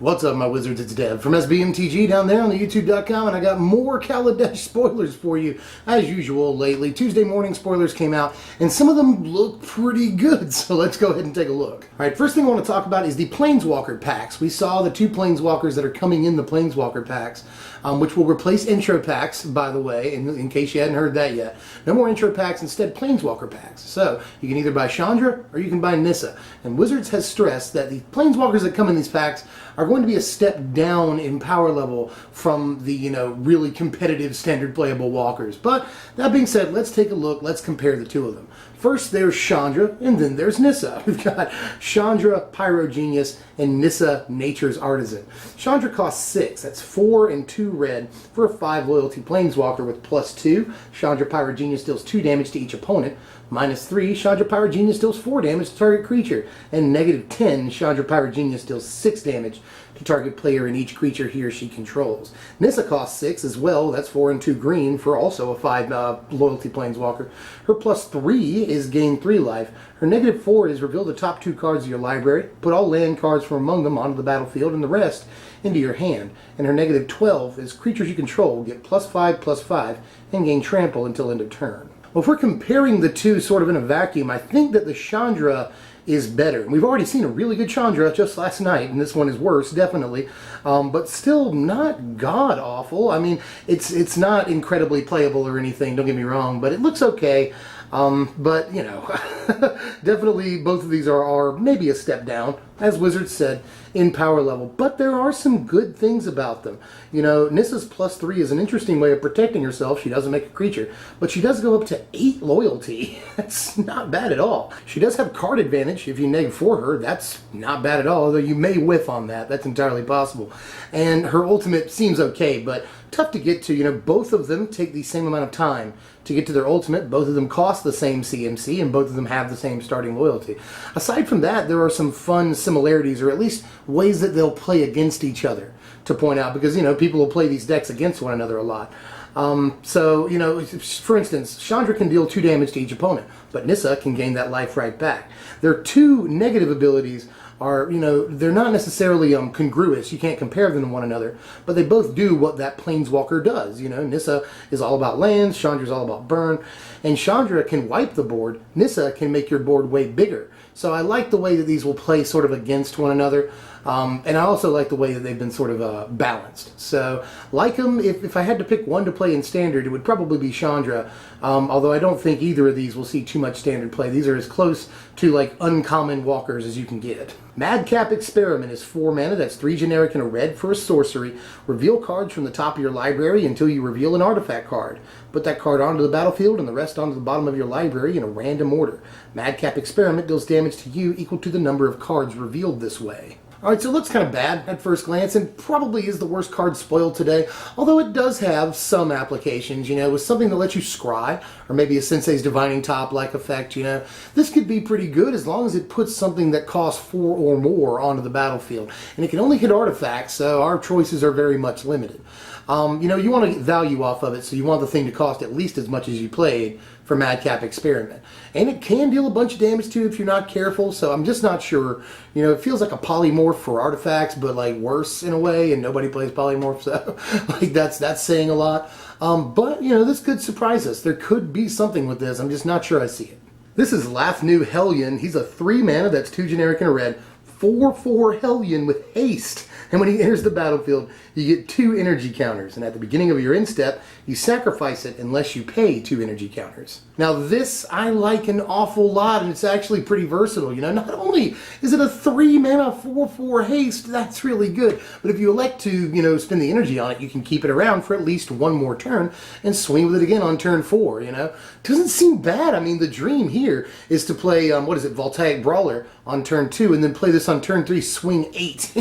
What's up, my wizards? It's Dev from SBMTG down there on the YouTube.com, and I got more Kaladesh spoilers for you, as usual, lately. Tuesday morning spoilers came out, and some of them look pretty good, so let's go ahead and take a look. Alright, first thing I want to talk about is the Planeswalker packs. We saw the two Planeswalkers that are coming in the Planeswalker packs, which will replace intro packs, by the way, in case you hadn't heard that yet. No more intro packs, instead Planeswalker packs. So, you can either buy Chandra, or you can buy Nissa. And Wizards has stressed that the Planeswalkers that come in these packs are going to be a step down in power level from the, really competitive standard playable walkers. But that being said, let's take a look, let's compare the two of them. First there's Chandra, and then there's Nissa. We've got Chandra, Pyro Genius, and Nissa, Nature's Artisan. Chandra costs 6, that's 4 and 2 red for a 5 loyalty Planeswalker with +2. Chandra Pyro Genius deals 2 damage to each opponent. -3, Chandra Pyro Genius deals 4 damage to target creature. And -10, Chandra Pyro Genius deals 6 damage to target player in each creature he or she controls. Nissa costs 6 as well, that's 4 and 2 green for also a 5 loyalty Planeswalker. Her +3 is gain 3 life. Her -4 is reveal the top 2 cards of your library, put all land cards from among them onto the battlefield and the rest into your hand. And her -12 is creatures you control get +5/+5 and gain trample until end of turn. Well, if we're comparing the two sort of in a vacuum, I think that the Chandra is better. We've already seen a really good Chandra just last night, and this one is worse, definitely, but still not god-awful. I mean, it's not incredibly playable or anything, don't get me wrong, but it looks okay. But, definitely both of these are maybe a step down, as Wizards said, in power level. But there are some good things about them. Nissa's +3 is an interesting way of protecting herself. She doesn't make a creature, but she does go up to 8 loyalty. That's not bad at all. She does have card advantage if you neg-4 her. That's not bad at all, although you may whiff on that. That's entirely possible. And her ultimate seems okay, but tough to get to. Both of them take the same amount of time to get to their ultimate. Both of them cost the same CMC, and both of them have the same starting loyalty. Aside from that, there are some fun similarities, or at least ways that they'll play against each other to point out, because, people will play these decks against one another a lot. For instance, Chandra can deal 2 damage to each opponent, but Nissa can gain that life right back. Their two negative abilities are, they're not necessarily congruous. You can't compare them to one another, but they both do what that Planeswalker does. Nissa is all about lands, Chandra's all about burn, and Chandra can wipe the board. Nissa can make your board way bigger. So I like the way that these will play sort of against one another. And I also like the way that they've been sort of balanced. So, like them, if I had to pick one to play in Standard, it would probably be Chandra. Although I don't think either of these will see too much Standard play. These are as close to, like, uncommon walkers as you can get. Madcap Experiment is 4 mana, that's 3 generic and a red for a sorcery. Reveal cards from the top of your library until you reveal an artifact card. Put that card onto the battlefield and the rest onto the bottom of your library in a random order. Madcap Experiment deals damage to you equal to the number of cards revealed this way. Alright, so it looks kind of bad at first glance, and probably is the worst card spoiled today, although it does have some applications, with something that lets you scry, or maybe a Sensei's Divining Top-like effect, This could be pretty good as long as it puts something that costs 4 or more onto the battlefield. And it can only hit artifacts, so our choices are very much limited. You want to get value off of it, so you want the thing to cost at least as much as you played for Madcap Experiment. And it can deal a bunch of damage too if you're not careful, so I'm just not sure. It feels like a polymorph for artifacts, but like worse in a way, and nobody plays polymorph, so like that's saying a lot. But, this could surprise us. There could be something with this. I'm just not sure I see it. This is Lathnu Hellion. He's a 3 mana, that's 2 generic and a red. 4/4 Hellion with haste. And when he enters the battlefield, you get 2 energy counters. And at the beginning of your end step, you sacrifice it unless you pay 2 energy counters. Now this I like an awful lot, and it's actually pretty versatile. Not only is it a 3 mana 4/4 haste, that's really good, but if you elect to, spend the energy on it, you can keep it around for at least 1 more turn and swing with it again on turn 4, Doesn't seem bad. I mean, the dream here is to play, Voltaic Brawler on turn 2, and then play this on turn 3, swing 8,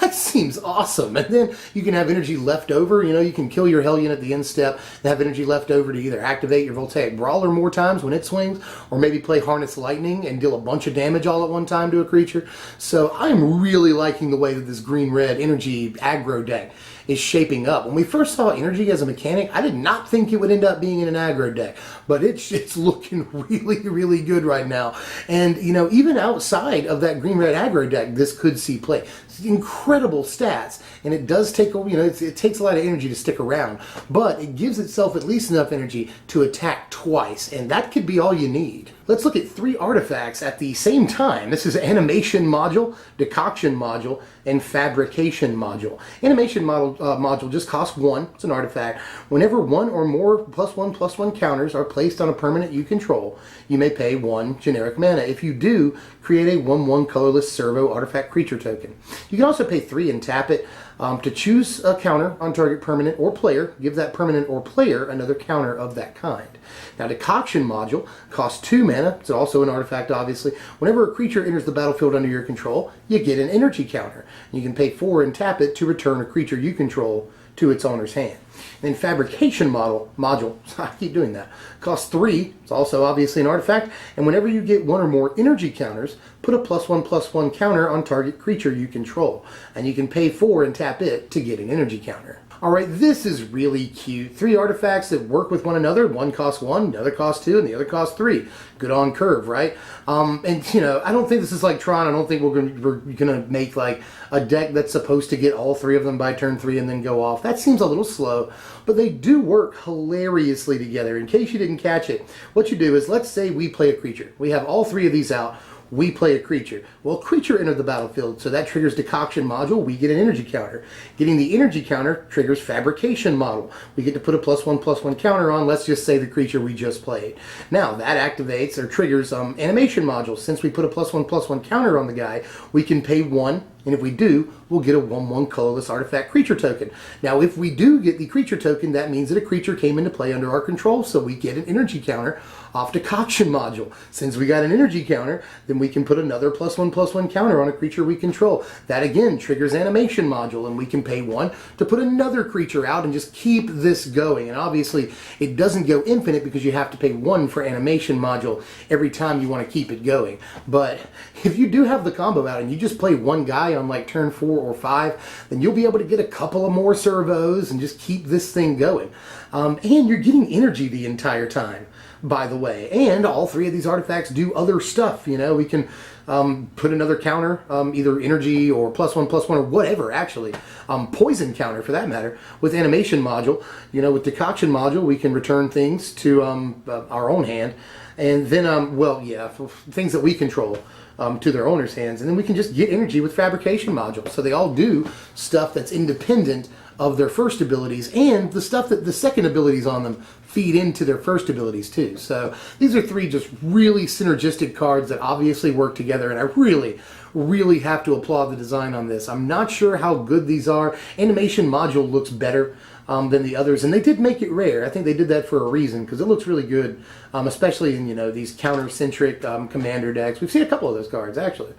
That seems awesome. And then you can have energy left over, you can kill your Hellion at the end step and have energy left over to either activate your Voltaic Brawler more times when it swings, or maybe play Harness Lightning and deal a bunch of damage all at one time to a creature. So I'm really liking the way that this green-red energy aggro deck is shaping up. When we first saw energy as a mechanic, I did not think it would end up being in an aggro deck, but it's looking really, really good right now. And, even outside of that green-red aggro deck, this could see play. incredible stats, and it does take, it takes a lot of energy to stick around, but it gives itself at least enough energy to attack twice, and that could be all you need. Let's look at 3 artifacts at the same time. This is Animation Module, Decoction Module, and Fabrication Module. Animation Module just costs 1. It's an artifact. Whenever 1 or more +1/+1 counters are placed on a permanent you control, you may pay 1 generic mana. If you do, create a 1/1 colorless servo artifact creature token. You can also pay 3 and tap it to choose a counter on target permanent or player. Give that permanent or player another counter of that kind. Now, Decoction Module costs 2 mana. It's also an artifact, obviously. Whenever a creature enters the battlefield under your control, you get an energy counter. You can pay 4 and tap it to return a creature you control to its owner's hand. And Fabrication Module, I keep doing that, costs 3. It's also obviously an artifact. And whenever you get 1 or more energy counters, put a +1/+1 counter on target creature you control. And you can pay 4 and tap it to get an energy counter. Alright, this is really cute. 3 artifacts that work with one another. One costs 1, the other costs 2, and the other costs 3. Good on curve, right? And I don't think this is like Tron. I don't think we're gonna make like a deck that's supposed to get all 3 of them by turn 3 and then go off. That seems a little slow, but they do work hilariously together. In case you didn't catch it, what you do is, let's say we play a creature. We have all 3 of these out. We play a creature. Well, creature entered the battlefield, so that triggers Decoction Module. We get an energy counter. Getting the energy counter triggers Fabrication Module. We get to put a +1/+1 counter on, let's just say, the creature we just played. Now, that activates or triggers Animation Module. Since we put a +1/+1 counter on the guy, we can pay 1, and if we do, we'll get a 1/1 colorless artifact creature token. Now, if we do get the creature token, that means that a creature came into play under our control, so we get an energy counter off Decoction Module. Since we got an energy counter, then we can put another +1/+1 counter on a creature we control. That again triggers Animation Module, and we can pay 1 to put another creature out and just keep this going. And obviously, it doesn't go infinite because you have to pay 1 for Animation Module every time you want to keep it going. But if you do have the combo out and you just play one guy on like turn 4 or 5, then you'll be able to get a couple of more servos and just keep this thing going. And you're getting energy the entire time, by the way. And all 3 of these artifacts do other stuff. We can put another counter, either energy or +1/+1 or whatever, actually. Poison counter, for that matter, with Animation Module. With Decoction Module, we can return things to our own hand. And then, things that we control to their owner's hands. And then we can just get energy with Fabrication Module. So they all do stuff that's independent of their first abilities, and the stuff that the second abilities on them feed into their first abilities too. So these are 3 just really synergistic cards that obviously work together, and I really have to applaud the design on this. I'm not sure how good these are. Animation Module looks better than the others, and they did make it rare. I think they did that for a reason, because it looks really good, especially in these counter-centric commander decks. We've seen a couple of those cards, actually.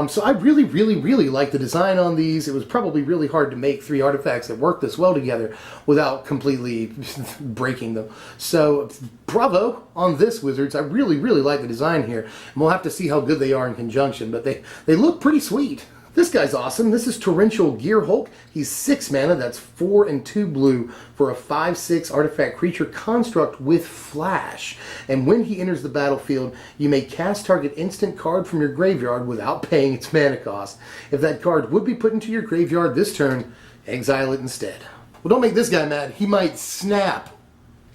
So I really like the design on these. It was probably really hard to make 3 artifacts that work this well together without completely breaking them. So bravo on this, Wizards. I really like the design here. And we'll have to see how good they are in conjunction, but they look pretty sweet. This guy's awesome. This is Torrential Gearhulk. He's 6 mana. That's 4 and 2 blue for a 5/6 artifact creature construct with flash. And when he enters the battlefield, you may cast target instant card from your graveyard without paying its mana cost. If that card would be put into your graveyard this turn, exile it instead. Well, don't make this guy mad. He might snap.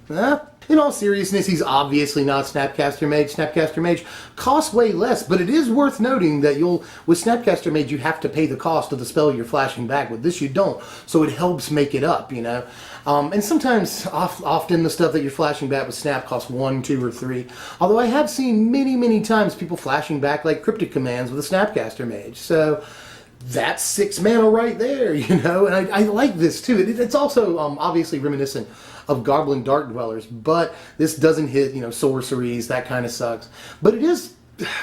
Huh? In all seriousness, he's obviously not Snapcaster Mage. Snapcaster Mage costs way less, but it is worth noting that with Snapcaster Mage, you have to pay the cost of the spell you're flashing back. With this, you don't, so it helps make it up, And sometimes, often the stuff that you're flashing back with Snap costs 1, 2, or 3. Although I have seen many times people flashing back like cryptic commands with a Snapcaster Mage. So that's 6 mana right there, And I like this too. It's also obviously reminiscent of Goblin Dark Dwellers, but this doesn't hit, sorceries. That kind of sucks. But it is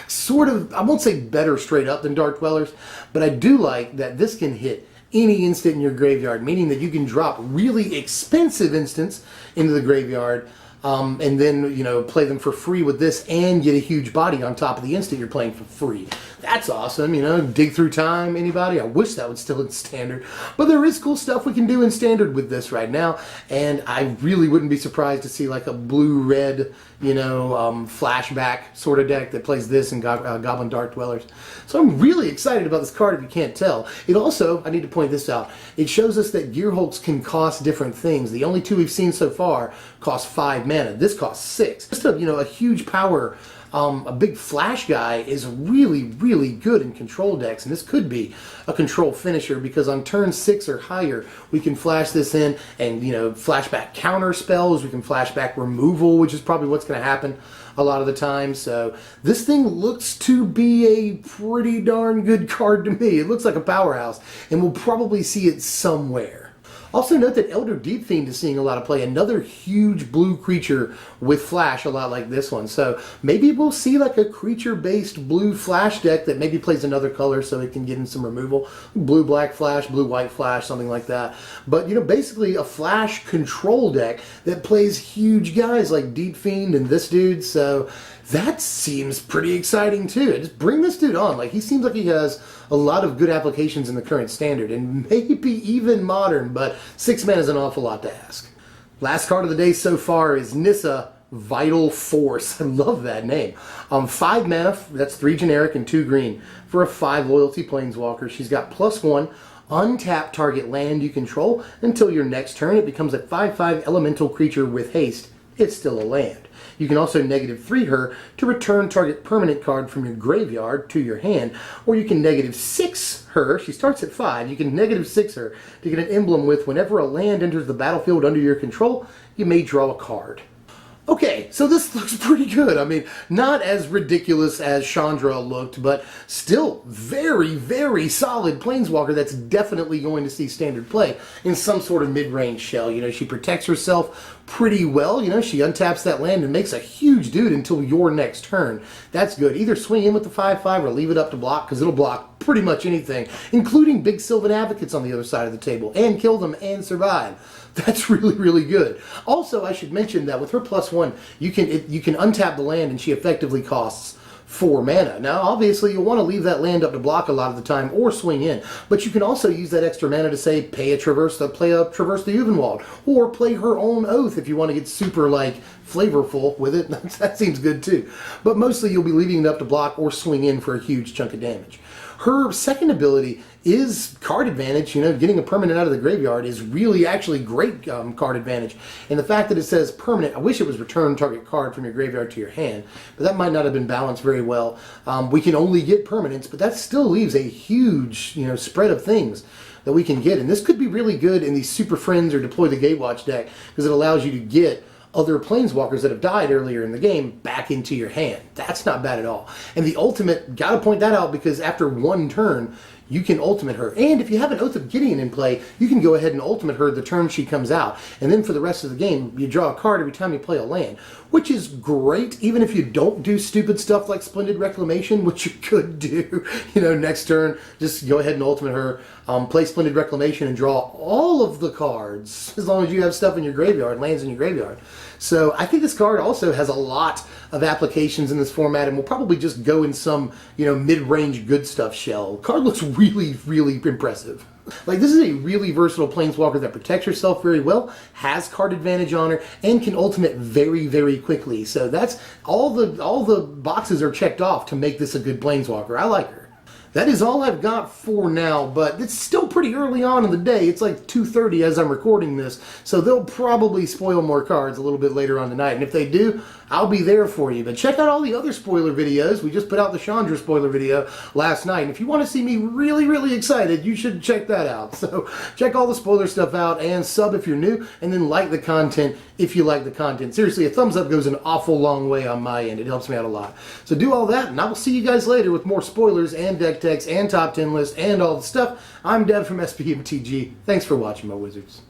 sort of, I won't say better straight up than Dark Dwellers, but I do like that this can hit any instant in your graveyard, meaning that you can drop really expensive instants into the graveyard, and then, play them for free with this and get a huge body on top of the instant you're playing for free. That's awesome, you know, dig through time, anybody? I wish that was still in standard. But there is cool stuff we can do in standard with this right now, and I really wouldn't be surprised to see like a blue-red, you know, flashback sort of deck that plays this in Goblin Dark Dwellers. So I'm really excited about this card if you can't tell. It also, I need to point this out, it shows us that Gearhulks can cost different things. The only two we've seen so far cost 5 mana. This costs 6. Just a, you know, a huge power. A big flash guy is really, really good in control decks, and this could be a control finisher because on turn 6 or higher, we can flash this in and, you know, flashback counter spells. We can flashback removal, which is probably what's going to happen a lot of the time. So this thing looks to be a pretty darn good card to me. It looks like a powerhouse, and we'll probably see it somewhere. Also note that Elder Deep Fiend is seeing a lot of play. Another huge blue creature with flash, a lot like this one. So maybe we'll see like a creature-based blue flash deck that maybe plays another color so it can get in some removal. Blue-black flash, blue-white flash, something like that. But, you know, basically a flash control deck that plays huge guys like Deep Fiend and this dude. So that seems pretty exciting too. Just bring this dude on. Like, he seems like he has a lot of good applications in the current standard and maybe even modern, but 6 mana is an awful lot to ask. Last card of the day so far is Nissa, Vital Force. I love that name. 5 mana, that's 3 generic and 2 green for a 5 loyalty planeswalker. She's got +1. Untap target land you control until your next turn. It becomes a 5/5 elemental creature with haste. It's still a land. You can also -3 her to return target permanent card from your graveyard to your hand, or you can -6 her. She starts at 5. You can -6 her to get an emblem with whenever a land enters the battlefield under your control, you may draw a card. Okay, so this looks pretty good. I mean, not as ridiculous as Chandra looked, but still very, very solid planeswalker that's definitely going to see standard play in some sort of mid-range shell. You know, she protects herself pretty well. You know, she untaps that land and makes a huge dude until your next turn. That's good. Either swing in with the 5/5 or leave it up to block, because it'll block pretty much anything, including big Sylvan Advocates on the other side of the table, and kill them and survive. That's really, really good. Also, I should mention that with her +1, you can untap the land and she effectively costs 4 mana. Now, obviously, you'll want to leave that land up to block a lot of the time or swing in, but you can also use that extra mana to, say, play a Traverse the Uvenwald, or play her own Oath if you want to get super, like, flavorful with it. That seems good, too. But mostly, you'll be leaving it up to block or swing in for a huge chunk of damage. Her second ability is card advantage. You know, getting a permanent out of the graveyard is really actually great card advantage. And the fact that it says permanent, I wish it was return target card from your graveyard to your hand, but that might not have been balanced very well. We can only get permanents, but that still leaves a huge, you know, spread of things that we can get. And this could be really good in the Super Friends or Deploy the Gatewatch deck, because it allows you to get other planeswalkers that have died earlier in the game back into your hand. That's not bad at all. And the ultimate, gotta point that out, because after 1 turn, you can ultimate her. And if you have an Oath of Gideon in play, you can go ahead and ultimate her the turn she comes out. And then for the rest of the game, you draw a card every time you play a land, which is great, even if you don't do stupid stuff like Splendid Reclamation, which you could do. You know, next turn, just go ahead and ultimate her, play Splendid Reclamation, and draw all of the cards, as long as you have stuff in your graveyard, lands in your graveyard. So I think this card also has a lot of applications in this format, and will probably just go in some, you know, mid-range good stuff shell. Card looks really, really impressive. Like, this is a really versatile planeswalker that protects herself very well, has card advantage on her, and can ultimate very, very quickly. So that's all the boxes are checked off to make this a good planeswalker. I like her. That is all I've got for now, but it's still pretty early on in the day. It's like 2:30 as I'm recording this, so they'll probably spoil more cards a little bit later on tonight. And if they do, I'll be there for you. But check out all the other spoiler videos. We just put out the Chandra spoiler video last night. And if you want to see me really, really excited, you should check that out. So check all the spoiler stuff out, and sub if you're new, and then like the content if you like the content. Seriously, a thumbs up goes an awful long way on my end. It helps me out a lot. So do all that, and I will see you guys later with more spoilers and deck techs and top 10 lists and all the stuff. I'm Dev from SPMTG. Thanks for watching, my wizards.